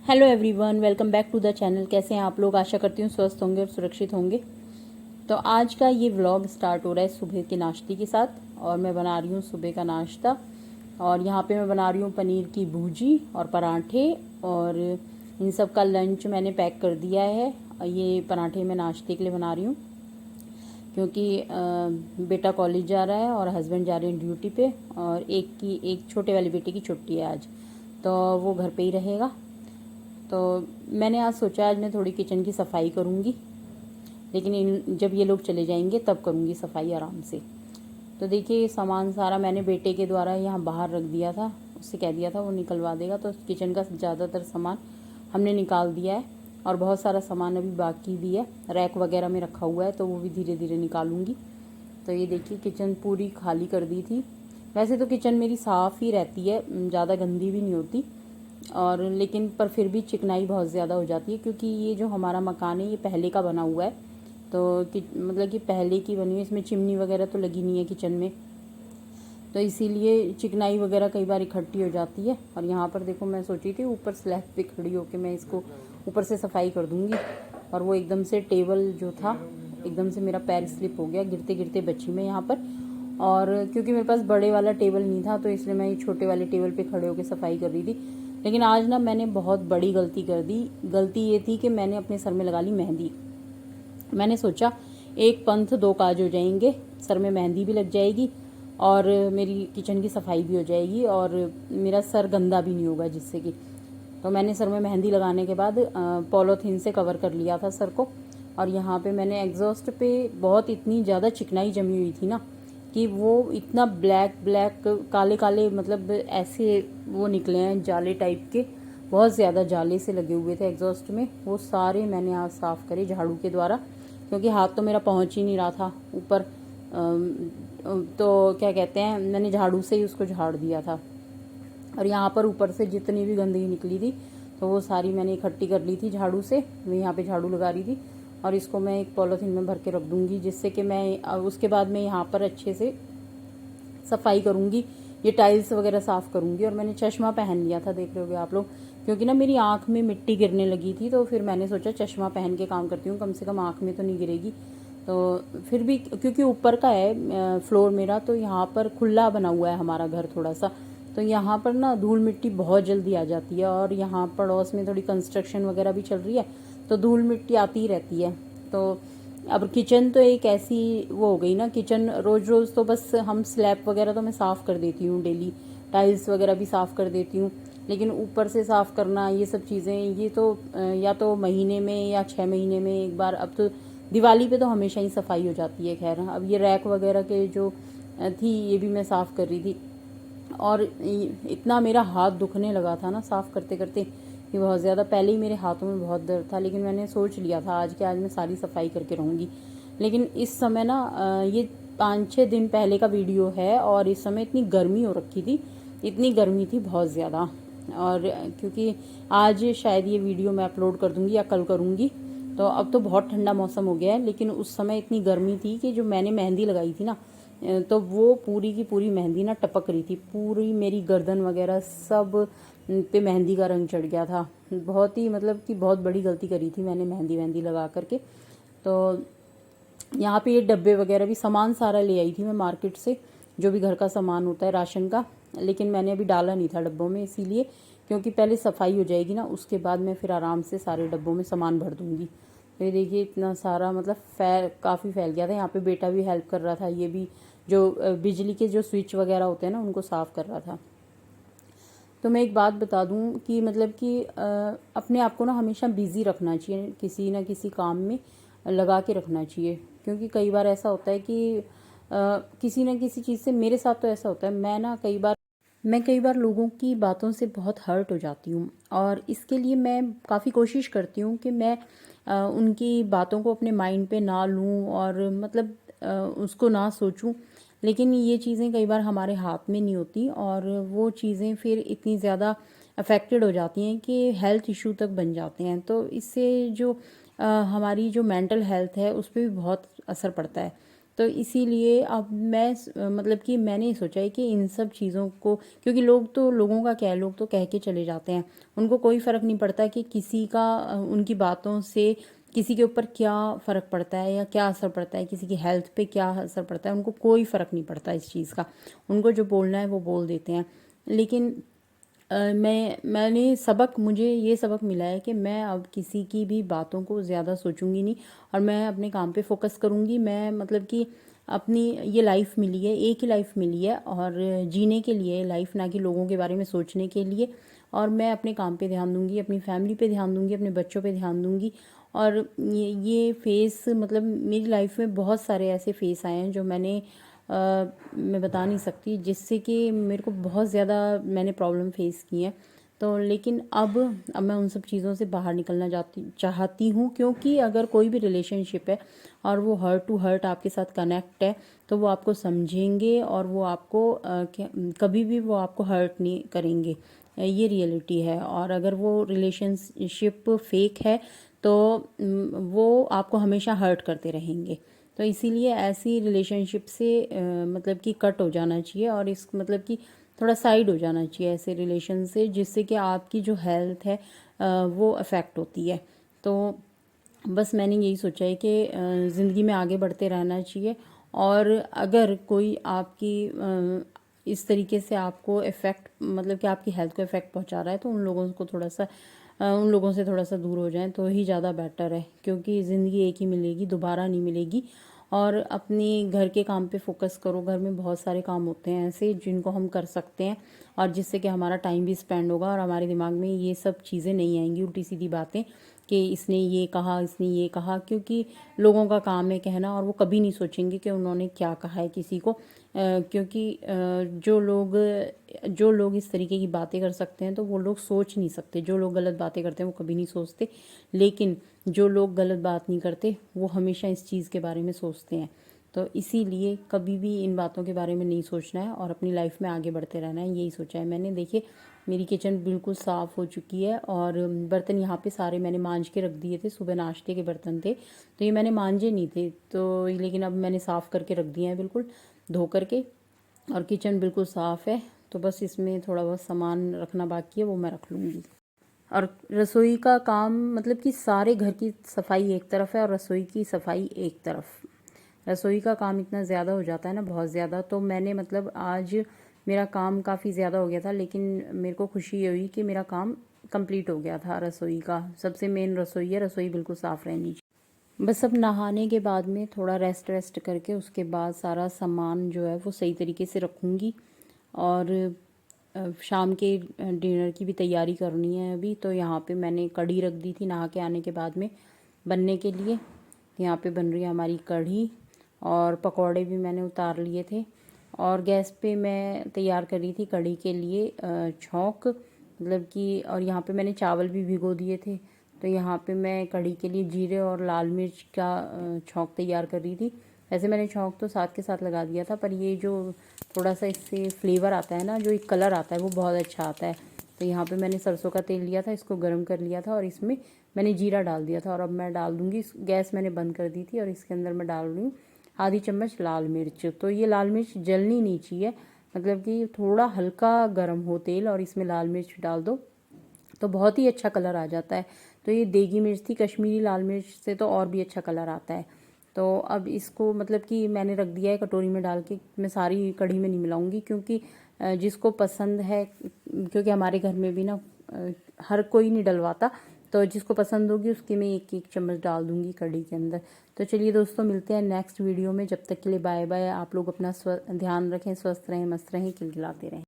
Hello everyone, welcome back to the channel. कैसे हैं आप लोग? आशा करती हूँ स्वस्थ होंगे और सुरक्षित होंगे। तो आज का ये व्लॉग स्टार्ट हो रहा है सुबह के नाश्ते के साथ और मैं बना रही हूँ सुबह का नाश्ता। और यहाँ पे मैं बना रही हूँ पनीर की भुर्जी और पराठे, और इन सब का लंच मैंने पैक कर दिया है। ये पराठे मैं नाश्ते के लिए बना रही हूँ क्योंकि बेटा कॉलेज जा रहा है और हस्बैंड जा रहे हैं ड्यूटी पे, और एक छोटे वाले बेटे की छुट्टी है आज, तो वो घर पे ही रहेगा। तो मैंने आज सोचा आज मैं थोड़ी किचन की सफाई करूँगी, लेकिन जब ये लोग चले जाएंगे तब करूँगी सफाई आराम से। तो देखिए सामान सारा मैंने बेटे के द्वारा यहाँ बाहर रख दिया था, उससे कह दिया था वो निकलवा देगा। तो किचन का ज़्यादातर सामान हमने निकाल दिया है और बहुत सारा सामान अभी बाकी भी है, रैक वगैरह में रखा हुआ है, तो वो भी धीरे धीरे निकालूंगी। तो ये देखिए किचन पूरी खाली कर दी थी। वैसे तो किचन मेरी साफ़ ही रहती है, ज़्यादा गंदी भी नहीं होती, और लेकिन पर फिर भी चिकनाई बहुत ज़्यादा हो जाती है क्योंकि ये जो हमारा मकान है ये पहले का बना हुआ है। तो मतलब कि पहले की बनी हुई, इसमें चिमनी वगैरह तो लगी नहीं है किचन में, तो इसीलिए चिकनाई वगैरह कई बार इकट्ठी हो जाती है। और यहाँ पर देखो मैं सोची थी ऊपर स्लैब पे खड़ी होकर मैं इसको ऊपर से सफाई कर दूँगी, और वो एकदम से टेबल जो था एकदम से मेरा पैर स्लिप हो गया, गिरते गिरते बची मैं यहाँ पर। और क्योंकि मेरे पास बड़े वाला टेबल नहीं था तो इसलिए मैं ये छोटे वाले टेबल पे खड़े होकर सफाई कर रही थी। लेकिन आज ना मैंने बहुत बड़ी गलती कर दी। गलती ये थी कि मैंने अपने सर में लगा ली मेहंदी। मैंने सोचा एक पंथ दो काज हो जाएंगे, सर में मेहंदी भी लग जाएगी और मेरी किचन की सफाई भी हो जाएगी और मेरा सर गंदा भी नहीं होगा जिससे कि। तो मैंने सर में मेहंदी लगाने के बाद पॉलीथीन से कवर कर लिया था सर को। और यहाँ पे मैंने एग्जॉस्ट पे बहुत इतनी ज़्यादा चिकनाई जमी हुई थी ना कि वो इतना ब्लैक ब्लैक काले काले मतलब ऐसे वो निकले हैं जाले टाइप के, बहुत ज़्यादा जाले से लगे हुए थे एग्जॉस्ट में। वो सारे मैंने आज साफ़ करे झाड़ू के द्वारा, क्योंकि हाथ तो मेरा पहुंच ही नहीं रहा था ऊपर। तो क्या कहते हैं, मैंने झाड़ू से ही उसको झाड़ दिया था। और यहाँ पर ऊपर से जितनी भी गंदगी निकली थी तो वो सारी मैंने इकट्ठी कर ली थी झाड़ू से। मैं यहाँ पे झाड़ू लगा रही थी और इसको मैं एक पॉलीथीन में भर के रख दूँगी, जिससे कि मैं उसके बाद मैं यहाँ पर अच्छे से सफाई करूँगी, ये टाइल्स वगैरह साफ़ करूँगी। और मैंने चश्मा पहन लिया था, देख रहे होगे आप लोग, क्योंकि ना मेरी आँख में मिट्टी गिरने लगी थी, तो फिर मैंने सोचा चश्मा पहन के काम करती हूँ, कम से कम आँख में तो नहीं गिरेगी। तो फिर भी क्योंकि ऊपर का है फ्लोर मेरा, तो यहाँ पर खुला बना हुआ है हमारा घर थोड़ा सा, तो यहाँ पर ना धूल मिट्टी बहुत जल्दी आ जाती है। और यहाँ पड़ोस में थोड़ी कंस्ट्रक्शन वगैरह भी चल रही है, तो धूल मिट्टी आती ही रहती है। तो अब किचन तो एक ऐसी वो हो गई ना, किचन रोज़ रोज़ तो बस हम स्लैब वगैरह तो मैं साफ़ कर देती हूँ डेली, टाइल्स वगैरह भी साफ़ कर देती हूँ, लेकिन ऊपर से साफ़ करना ये सब चीज़ें ये तो या तो महीने में या 6 महीने में एक बार। अब तो दिवाली पे तो हमेशा ही सफाई हो जाती है। खैर अब ये रैक वगैरह के जो थी ये भी मैं साफ़ कर रही थी, और इतना मेरा हाथ दुखने लगा था ना साफ़ करते करते कि बहुत ज़्यादा। पहले ही मेरे हाथों में बहुत दर्द था, लेकिन मैंने सोच लिया था आज के आज मैं सारी सफाई करके रहूँगी। लेकिन इस समय ना ये 5-6 दिन पहले का वीडियो है, और इस समय इतनी गर्मी हो रखी थी, इतनी गर्मी थी बहुत ज़्यादा। और क्योंकि आज शायद ये वीडियो मैं अपलोड कर दूँगी या कल करूँगी, तो अब तो बहुत ठंडा मौसम हो गया है, लेकिन उस समय इतनी गर्मी थी कि जो मैंने मेहंदी लगाई थी ना, तो वो पूरी की पूरी मेहंदी ना टपक रही थी, पूरी मेरी गर्दन वगैरह सब पे मेहंदी का रंग चढ़ गया था। बहुत ही मतलब कि बहुत बड़ी गलती करी थी मैंने मेहंदी लगा करके। तो यहाँ पे ये डब्बे वगैरह भी सामान सारा ले आई थी मैं मार्केट से, जो भी घर का सामान होता है राशन का, लेकिन मैंने अभी डाला नहीं था डब्बों में, इसीलिए क्योंकि पहले सफाई हो जाएगी ना, उसके बाद मैं फिर आराम से सारे डब्बों में सामान भर दूँगी। तो ये देखिए इतना सारा मतलब काफ़ी फैल गया था। यहाँ पे बेटा भी हेल्प कर रहा था, ये भी जो बिजली के जो स्विच वगैरह होते हैं ना उनको साफ़ कर रहा था। तो मैं एक बात बता दूं कि मतलब कि अपने आप को ना हमेशा बिज़ी रखना चाहिए, किसी ना किसी काम में लगा के रखना चाहिए, क्योंकि कई बार ऐसा होता है कि किसी ना किसी चीज़ से, मेरे साथ तो ऐसा होता है, मैं कई बार लोगों की बातों से बहुत हर्ट हो जाती हूँ, और इसके लिए मैं काफ़ी कोशिश करती हूँ कि मैं उनकी बातों को अपने माइंड पे ना लूँ और मतलब उसको ना सोचूं। लेकिन ये चीज़ें कई बार हमारे हाथ में नहीं होती, और वो चीज़ें फिर इतनी ज़्यादा अफेक्टेड हो जाती हैं कि हेल्थ इशू तक बन जाते हैं। तो इससे जो हमारी जो मेंटल हेल्थ है उस पर भी बहुत असर पड़ता है। तो इसीलिए अब मैं मतलब कि मैंने सोचा है कि इन सब चीज़ों को, क्योंकि लोगों का क्या है, लोग तो कह के चले जाते हैं, उनको कोई फ़र्क नहीं पड़ता कि किसी का उनकी बातों से किसी के ऊपर क्या फ़र्क पड़ता है या क्या असर पड़ता है, किसी की हेल्थ पे क्या असर पड़ता है, उनको कोई फ़र्क नहीं पड़ता इस चीज़ का। उनको जो बोलना है वो बोल देते हैं। लेकिन मुझे ये सबक मिला है कि मैं अब किसी की भी बातों को ज़्यादा सोचूंगी नहीं और मैं अपने काम पे फोकस करूंगी। मैं मतलब कि अपनी ये लाइफ मिली है, एक ही लाइफ मिली है और जीने के लिए लाइफ, ना कि लोगों के बारे में सोचने के लिए। और मैं अपने काम पे ध्यान दूंगी, अपनी फैमिली पे ध्यान दूंगी, अपने बच्चों पे ध्यान दूंगी। और ये फेस, मतलब मेरी लाइफ में बहुत सारे ऐसे फेस आए हैं जो मैं बता नहीं सकती, जिससे कि मेरे को बहुत ज़्यादा मैंने प्रॉब्लम फेस की है। तो लेकिन अब मैं उन सब चीज़ों से बाहर निकलना चाहती हूँ, क्योंकि अगर कोई भी रिलेशनशिप है और वो हर्ट टू हर्ट आपके साथ कनेक्ट है तो वो आपको समझेंगे और वो आपको कभी भी वो आपको हर्ट नहीं करेंगे। ये रियलिटी है। और अगर वो रिलेशनशिप फेक है तो वो आपको हमेशा हर्ट करते रहेंगे। तो इसीलिए ऐसी रिलेशनशिप से मतलब कि कट हो जाना चाहिए और इस मतलब कि थोड़ा साइड हो जाना चाहिए ऐसे रिलेशन से, जिससे कि आपकी जो हेल्थ है वो अफेक्ट होती है। तो बस मैंने यही सोचा है कि ज़िंदगी में आगे बढ़ते रहना चाहिए। और अगर कोई आपकी इस तरीके से आपको इफ़ेक्ट, मतलब कि आपकी हेल्थ को इफ़ेक्ट पहुंचा रहा है, तो उन लोगों से थोड़ा सा दूर हो जाएं तो ही ज़्यादा बेटर है, क्योंकि ज़िंदगी एक ही मिलेगी, दोबारा नहीं मिलेगी। और अपने घर के काम पे फोकस करो। घर में बहुत सारे काम होते हैं ऐसे जिनको हम कर सकते हैं और जिससे कि हमारा टाइम भी स्पेंड होगा और हमारे दिमाग में ये सब चीज़ें नहीं आएंगी, उल्टी सीधी बातें कि इसने ये कहा, इसने ये कहा। क्योंकि लोगों का काम है कहना और वो कभी नहीं सोचेंगे कि उन्होंने क्या कहा है किसी को। क्योंकि जो लोग इस तरीके की बातें कर सकते हैं तो वो लोग सोच नहीं सकते। जो लोग गलत बातें करते हैं वो कभी नहीं सोचते, लेकिन जो लोग गलत बात नहीं करते वो हमेशा इस चीज़ के बारे में सोचते हैं। तो इसीलिए कभी भी इन बातों के बारे में नहीं सोचना है और अपनी लाइफ में आगे बढ़ते रहना है, यही सोचा है मैंने। देखिए मेरी किचन बिल्कुल साफ़ हो चुकी है और बर्तन यहाँ पे सारे मैंने मांज के रख दिए थे। सुबह नाश्ते के बर्तन थे तो ये मैंने मांजे नहीं थे, तो लेकिन अब मैंने साफ़ करके रख दिए हैं बिल्कुल धो करके। और किचन बिल्कुल साफ़ है, तो बस इसमें थोड़ा बहुत सामान रखना बाकी है, वो मैं रख लूँगी। और रसोई का काम, मतलब कि सारे घर की सफाई एक तरफ है और रसोई की सफाई एक तरफ। रसोई का काम इतना ज़्यादा हो जाता है ना, बहुत ज़्यादा। तो मैंने मतलब आज मेरा काम काफ़ी ज़्यादा हो गया था, लेकिन मेरे को खुशी ये हुई कि मेरा काम कंप्लीट हो गया था। रसोई का सबसे मेन रसोई है, रसोई बिल्कुल साफ़ रहनी चाहिए। बस अब नहाने के बाद में थोड़ा रेस्ट करके उसके बाद सारा सामान जो है वो सही तरीके से रखूँगी। और शाम के डिनर की भी तैयारी करनी है अभी। तो यहाँ पे मैंने कढ़ी रख दी थी नहा के आने के बाद में बनने के लिए। यहाँ पे बन रही है हमारी कढ़ी और पकौड़े भी मैंने उतार लिए थे। और गैस पे मैं तैयार कर रही थी कढ़ी के लिए छौंक, मतलब कि। और यहाँ पे मैंने चावल भी भिगो दिए थे। तो यहाँ पे मैं कढ़ी के लिए जीरे और लाल मिर्च का छौंक तैयार कर रही थी। वैसे मैंने छौंक तो साथ के साथ लगा दिया था, पर ये जो थोड़ा सा इससे फ्लेवर आता है ना, जो एक कलर आता है वो बहुत अच्छा आता है। तो यहाँ पे मैंने सरसों का तेल लिया था, इसको गर्म कर लिया था और इसमें मैंने जीरा डाल दिया था। और अब मैं डाल दूँगी, गैस मैंने बंद कर दी थी और इसके अंदर मैं डाल रही हूँ आधी चम्मच लाल मिर्च। तो ये लाल मिर्च जलनी नहीं चाहिए, मतलब कि थोड़ा हल्का गर्म हो तेल और इसमें लाल मिर्च डाल दो तो बहुत ही अच्छा कलर आ जाता है। तो ये देगी मिर्च थी, कश्मीरी लाल मिर्च से तो और भी अच्छा कलर आता है। तो अब इसको मतलब कि मैंने रख दिया है कटोरी में डाल के। मैं सारी कढ़ी में नहीं मिलाऊंगी, क्योंकि जिसको पसंद है, क्योंकि हमारे घर में भी ना हर कोई नहीं डलवाता, तो जिसको पसंद होगी उसके मैं एक एक चम्मच डाल दूंगी कढ़ी के अंदर। तो चलिए दोस्तों, मिलते हैं नेक्स्ट वीडियो में। जब तक के लिए बाय बाय। आप लोग अपना ध्यान रखें, स्वस्थ रहें, मस्त रहें, खिलखिलाते रहें।